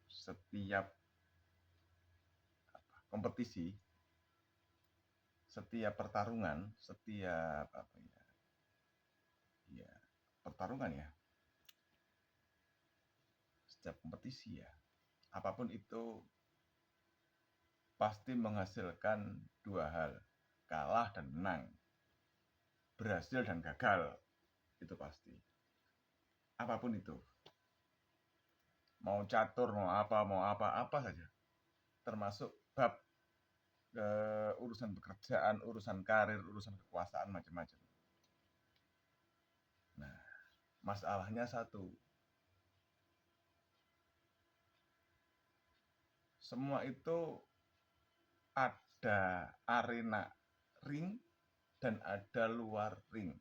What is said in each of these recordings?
setiap kompetisi, setiap pertarungan, setiap pertarungan ya, setiap kompetisi ya, apapun itu pasti menghasilkan dua hal, kalah dan menang, berhasil dan gagal, itu pasti. Apapun itu, mau catur, mau apa saja, termasuk bab urusan pekerjaan, urusan karir, urusan kekuasaan, macam-macam. Nah, masalahnya satu, semua itu ada arena ring dan ada luar ring.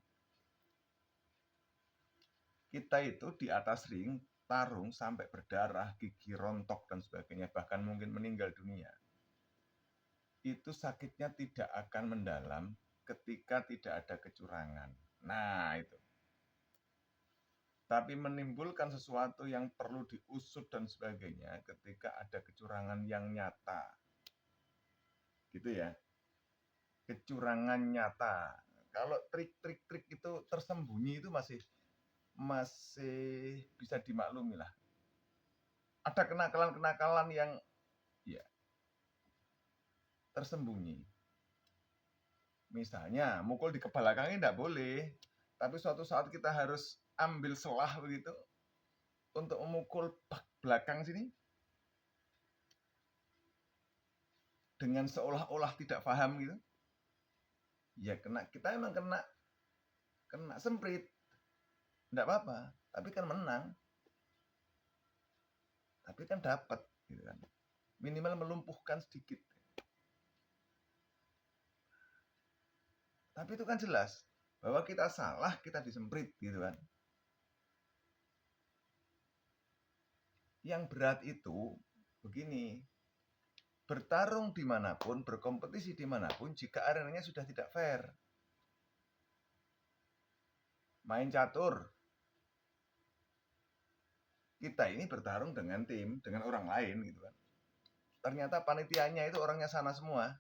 Kita itu di atas ring tarung sampai berdarah, gigi rontok dan sebagainya, bahkan mungkin meninggal dunia. Itu sakitnya tidak akan mendalam ketika tidak ada kecurangan. Nah, itu. Tapi menimbulkan sesuatu yang perlu diusut dan sebagainya ketika ada kecurangan yang nyata. Gitu ya. Kecurangan nyata. Kalau trik-trik itu tersembunyi itu masih bisa dimaklumi lah. Ada kenakalan-kenakalan yang ya tersembunyi. Misalnya mukul di kebelakangnya tidak boleh, tapi suatu saat kita harus ambil selah begitu untuk memukul belakang sini dengan seolah-olah tidak paham gitu. Ya kita emang kena semprit, tidak apa-apa, tapi kan menang, tapi kan dapat, gitu kan. Minimal melumpuhkan sedikit. Tapi itu kan jelas bahwa kita salah, kita disemprit, gitu kan. Yang berat itu begini, bertarung dimanapun, berkompetisi dimanapun, jika arenanya sudah tidak fair. Main catur, kita ini bertarung dengan tim, dengan orang lain, gitu kan. Ternyata panitianya itu orangnya sana semua,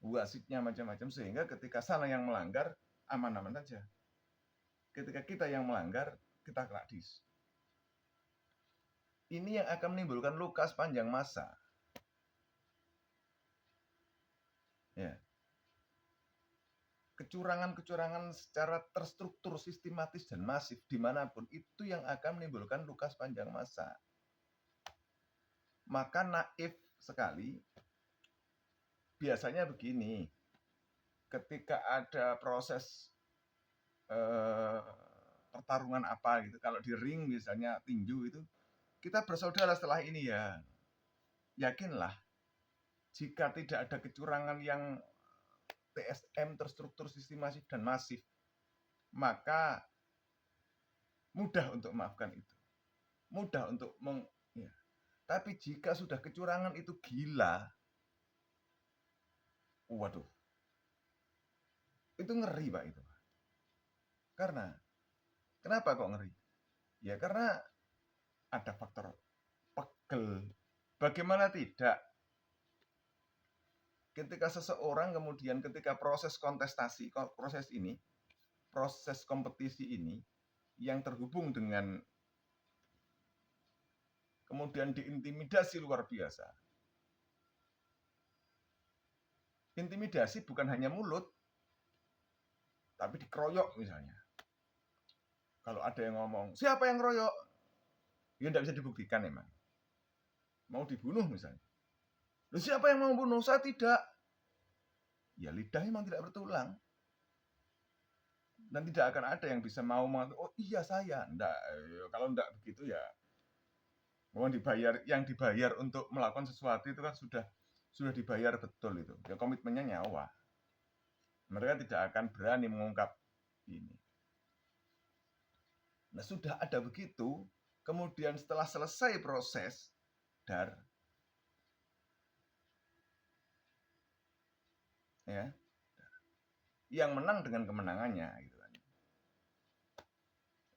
wasitnya macam-macam, sehingga ketika sana yang melanggar, aman-aman saja. Ketika kita yang melanggar, kita kena dis. Ini yang akan menimbulkan luka sepanjang masa. Ya. Kecurangan-kecurangan secara terstruktur, sistematis, dan masif dimanapun, itu yang akan menimbulkan luka sepanjang masa. Maka naif sekali, biasanya begini, ketika ada proses pertarungan apa gitu, kalau di ring misalnya tinju itu, kita bersaudara setelah ini ya. Yakinlah, jika tidak ada kecurangan yang TSM, terstruktur, sistematis, dan masif, maka mudah untuk memaafkan itu. Mudah untuk ya. Tapi jika sudah kecurangan itu gila, waduh, itu ngeri Pak itu. Karena, kenapa kok ngeri? Ya karena ada faktor pegel. Bagaimana tidak? Ketika seseorang kemudian ketika proses kontestasi, proses kompetisi ini, yang terhubung dengan kemudian diintimidasi luar biasa. Intimidasi bukan hanya mulut, tapi dikeroyok misalnya. Kalau ada yang ngomong, siapa yang ngeroyok? Ya tidak bisa dibuktikan emang. Mau dibunuh misalnya. Loh, siapa yang mau bunuh? Saya tidak. Ya lidah memang tidak bertulang. Dan tidak akan ada yang bisa mau mengatakan, oh iya saya. Enggak. Kalau enggak begitu ya, yang dibayar untuk melakukan sesuatu itu kan sudah dibayar betul itu. Ya komitmennya nyawa. Mereka tidak akan berani mengungkap ini. Nah sudah ada begitu, kemudian setelah selesai proses ya, yang menang dengan kemenangannya gitu kan.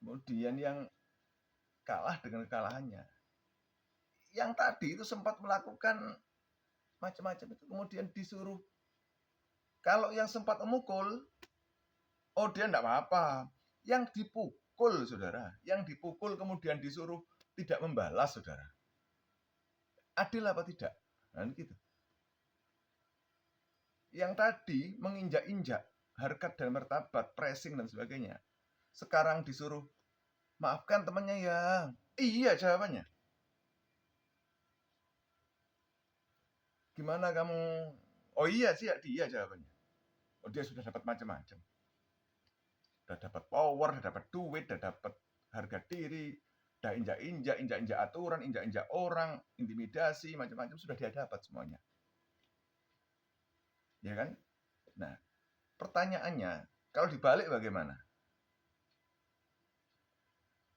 Kemudian yang kalah dengan kekalahannya. Yang tadi itu sempat melakukan macam-macam itu, kemudian disuruh. Kalau yang sempat memukul, oh dia enggak apa-apa. Yang dipukul, saudara, yang dipukul kemudian disuruh tidak membalas, saudara. Adil apa tidak? Nah, gitu. Yang tadi menginjak-injak harkat dan martabat, pressing dan sebagainya. Sekarang disuruh maafkan temannya ya. Iya jawabannya. Gimana kamu? Oh iya sih, dia jawabannya. Oh dia sudah dapat macam-macam. Sudah dapat power, sudah dapat duit, sudah dapat harga diri, sudah injak-injak aturan, injak-injak orang, intimidasi, macam-macam sudah dia dapat semuanya. Ya kan? Nah, pertanyaannya, kalau dibalik bagaimana?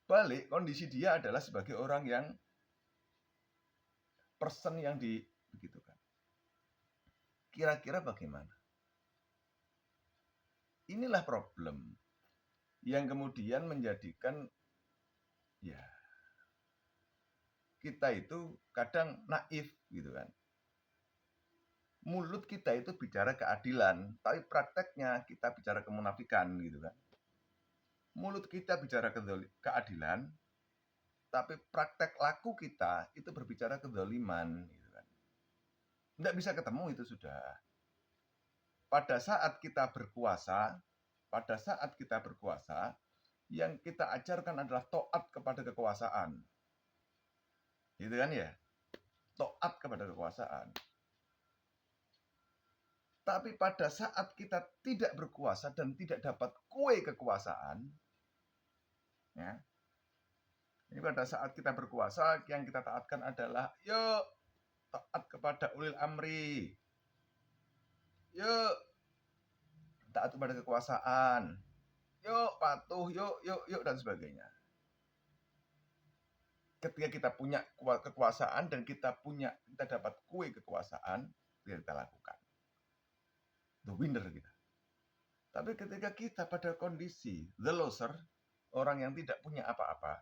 Balik, kondisi dia adalah sebagai orang yang person yang begitukan. Kira-kira bagaimana? Inilah problem yang kemudian menjadikan ya kita itu kadang naif gitu kan. Mulut kita itu bicara keadilan, tapi prakteknya kita bicara kemunafikan gitu kan. Mulut kita bicara keadilan, tapi praktek laku kita itu berbicara kezaliman gitu kan. Nggak bisa ketemu itu sudah. Pada saat kita berkuasa, yang kita ajarkan adalah taat kepada kekuasaan. Gitu kan ya? Taat kepada kekuasaan. Tapi pada saat kita tidak berkuasa dan tidak dapat kue kekuasaan, ya, ini pada saat kita berkuasa, yang kita taatkan adalah, yuk, taat kepada ulil amri. Yuk, taat kepada kekuasaan. Yuk, patuh, yuk, dan sebagainya. Ketika kita punya kekuasaan dan kita dapat kue kekuasaan, kita lakukan. The winner kita. Tapi ketika kita pada kondisi the loser, orang yang tidak punya apa-apa,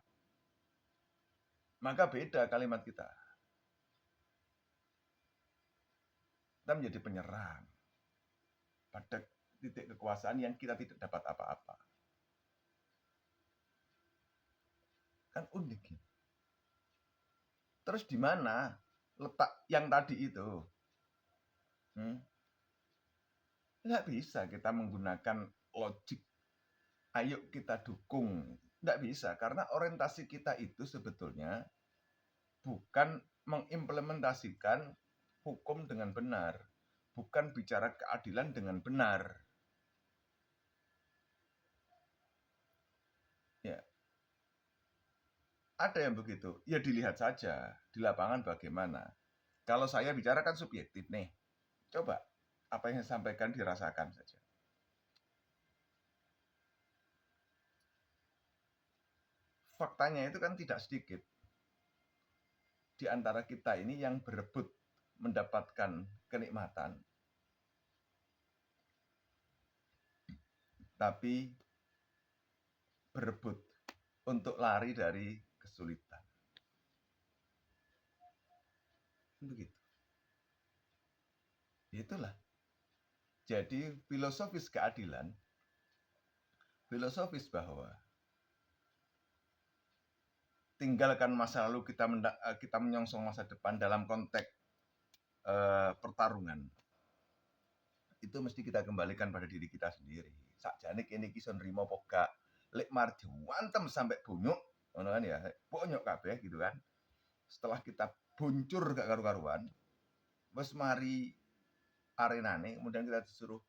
maka beda kalimat kita. Kita menjadi penyerang pada titik kekuasaan yang kita tidak dapat apa-apa. Kan unik ya. Terus di mana letak yang tadi itu? Nggak bisa kita menggunakan logik. Ayo kita dukung. Nggak bisa, karena orientasi kita itu sebetulnya bukan mengimplementasikan hukum dengan benar. Bukan bicara keadilan dengan benar. Ya. Ada yang begitu. Ya dilihat saja di lapangan bagaimana. Kalau saya bicara kan subjektif nih. Coba apa yang saya sampaikan dirasakan saja. Faktanya itu kan tidak sedikit di antara kita ini yang berebut mendapatkan kenikmatan, tapi berebut untuk lari dari kesulitan. Begitu. Itulah. Jadi filosofis keadilan, filosofis bahwa tinggalkan masa lalu, kita menyongsong masa depan dalam konteks pertarungan. Itu mesti kita kembalikan pada diri kita sendiri. Sakjane kene iki son rimo poga lek marjo wantem sampai bunyuk, ngono kan ya. Bonyok kabeh gitu kan. Setelah kita buncur gak karu-karuan, wis mari arenane, kemudian kita disuruh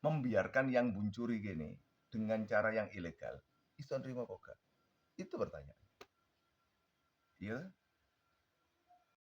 membiarkan yang buncuri gini dengan cara yang ilegal. Ison rimo poga. Itu pertanyaan. Iya.